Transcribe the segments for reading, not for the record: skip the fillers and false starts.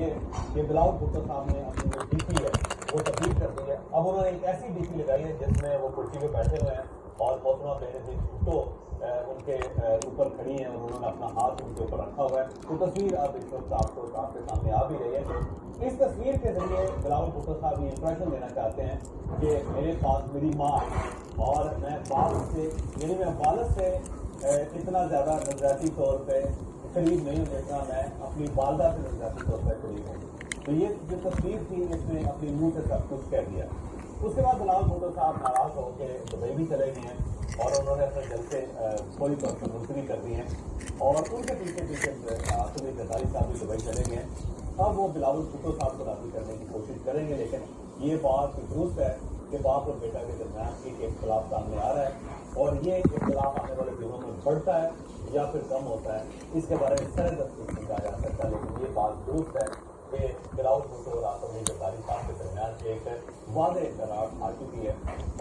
یہ کہ بلاول بھٹو صاحب نے اپنی جو ڈی پی ہے وہ تبدیل کر دی ہے. اب انہوں نے ایک ایسی ڈی پی لگائی ہے جس میں وہ کرسی پہ بیٹھے ہوئے ہیں اور محترمہ بینظیر بھٹو ان کے اوپر کھڑی ہیں اور انہوں نے اپنا ہاتھ ان کے اوپر رکھا ہوا ہے. تو تصویر اب اس وقت آپ کے سامنے آ بھی رہی ہے کہ اس تصویر کے ذریعے بلاول بھٹو صاحب یہ امپریشن دینا چاہتے ہیں کہ میرے پاس میری ماں ہے اور میں والد سے یعنی میں والد سے اتنا زیادہ نظریاتی طور پہ قریب نہیں ہوں جتنا میں اپنی والدہ سے نظریاتی طور پہ قریب ہوں. تو یہ جو تصویر تھی اس نے اپنی منہ سے سب کچھ کہہ دیا. اس کے بعد بلاول بھٹو صاحب ناراض ہو کے دبئی بھی چلے گئے ہیں اور انہوں نے اپنے جلسے پوری طور پر ملتوی کر دی ہیں اور ان کے پیچھے آصف علی زرداری صاحب بھی دبئی چلے گئے ہیں. اب وہ بلاول بھٹو صاحب کو راضی کرنے کی کوشش کریں گے لیکن یہ بات درست ہے کہ باپ اور بیٹا کے درمیان ایک اختلاف سامنے آ رہا ہے اور یہ اختلاف آنے والے دنوں میں بڑھتا ہے یا پھر کم ہوتا ہے اس کے بارے میں سرحد نہیں کہا جا سکتا. لیکن یہ بات درست ہے کہ بلاول بھٹو اور آصف علی زرداری صاحب کے درمیان ایک واضح اختلاف آ چکی ہے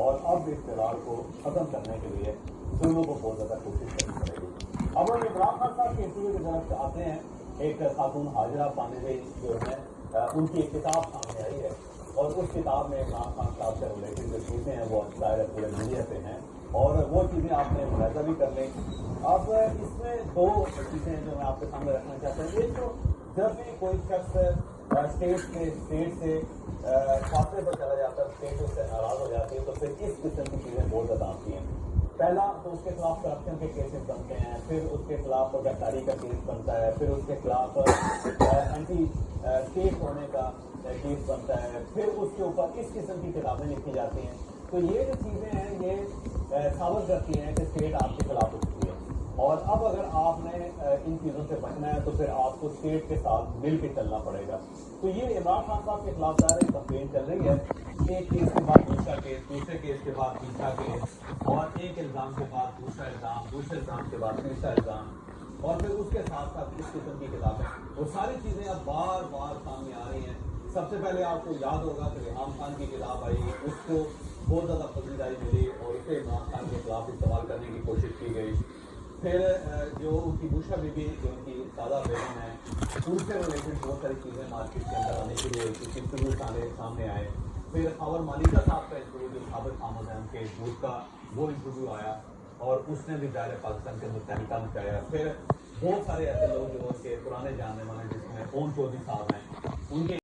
اور اب اس اختلاف کو ختم کرنے کے لیے دونوں کو بہت زیادہ کوشش کرنی پڑے گی. اب ہم عمران خان صاحب کے انٹرویو کی طرف آتے ہیں. ایک خاتون حاجرہ پانڈے جو ہے ان کی ایک کتاب سامنے آئی ہے اور اس کتاب میں عمران خان صاحب سے ریلیٹڈ جو چیزیں ہیں وہ ظاہر پورے میڈیا پہ ہیں اور وہ چیزیں آپ نے ملاحظہ بھی کر لیں. اب اس میں دو چیزیں جو میں آپ کے سامنے رکھنا چاہتا ہوں. ایک تو جب بھی کوئی شخص اسٹیٹ سے فاصلے پر چلا جاتا ہے اسٹیٹ اس سے ناراض ہو جاتی ہے تو پھر اس قسم کی چیزیں بہت زیادہ آتی ہیں. پہلا تو اس کے خلاف کرپشن کے کیسز بنتے ہیں, پھر اس کے خلاف گرفتاری کا کیس بنتا ہے, پھر اس کے خلاف اینٹی اسٹیٹ ہونے کا کیس بنتا ہے, پھر اس کے اوپر اس قسم کی کتابیں لکھی جاتی ہیں. تو یہ جو چیزیں ہیں یہ ثابت کرتی ہیں کہ اسٹیٹ آپ کے خلاف ہو چکی ہے اور اب اگر آپ نے ان چیزوں سے بچنا ہے تو پھر آپ کو اسٹیٹ کے ساتھ مل کے چلنا پڑے گا. تو یہ عمران خان صاحب کے خلاف ظاہر ایک کمپین چل رہی ہے, ایک کیس کے بعد دوسرا کیس, دوسرے کیس کے بعد تیسرا کیس اور ایک الزام کے بعد دوسرا الزام, دوسرے الزام کے بعد تیسرا الزام اور پھر اس کے ساتھ ساتھ اس قسم کی کتابیں. وہ ساری چیزیں اب بار بار سامنے آ رہی ہیں. سب سے پہلے آپ کو یاد ہوگا کہ ریحام خان کی کتاب آئی, اس کو بہت زیادہ پسندائی ملی اور اسے عمران خان کے خلاف استعمال کرنے کی کوشش کی گئی. پھر جو ان کی بوشا بی بی جو ان کی سادہ بہن ہے ان سے ریلیٹڈ بہت ساری چیزیں مارکیٹ کے اندر آنے شروع ہوئی تھی, انٹرویو سامنے آئے. پھر خاور مالکہ صاحب کا انٹرویو جو ثابت حامد ہے ان کے دوست کا وہ انٹرویو آیا اور اس نے بھی ظاہر پاکستان کے اندر تحریکہ مچایا. پھر بہت سارے ایسے لوگ جو ان کے پرانے جاننے والے جس میں اوم چودھری صاحب ہیں ان کے